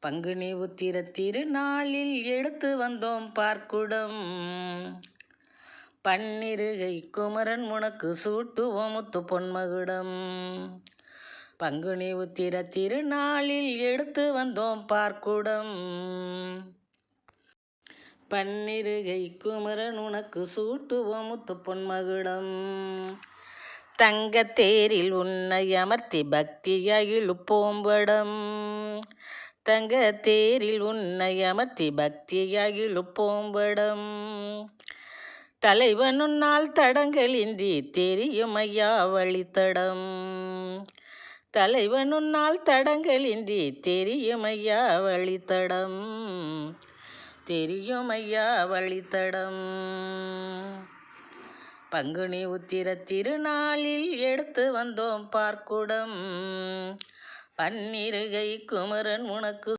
பங்குனி உத்திர திருநாளில் எடுத்து வந்தோம் பார்க்குடம். பன்னிருகை குமரன் உனக்கு சூட்டுவோம் முத்து பொன்மகுடம். பங்குனி உத்திர திருநாளில் எடுத்து வந்தோம் பார்க்குடம். பன்னிருகை குமரன் உனக்கு சூட்டுவோம் முத்து பொன்மகுடம். தங்கத்தேரில் உன்னை அமர்த்தி பக்தியாய் இழுப்போம் வடம். தங்கத்தேரில் உன்னை அமர்த்தி பக்தியாய் இழுப்போம் வடம். தலைவனுன்னால் தடங்களின்றி தெரியும் ஐயா வழித்தடம். தலைவனுன்னால் தடங்களின்றி தெரியும் ஐயா வழித்தடம். தெரியும் ஐயா வழித்தடம். பங்குனி உத்திர திருநாளில் எடுத்து வந்தோம் பார்க்குடம். பன்னிருகை குமரன் உனக்கு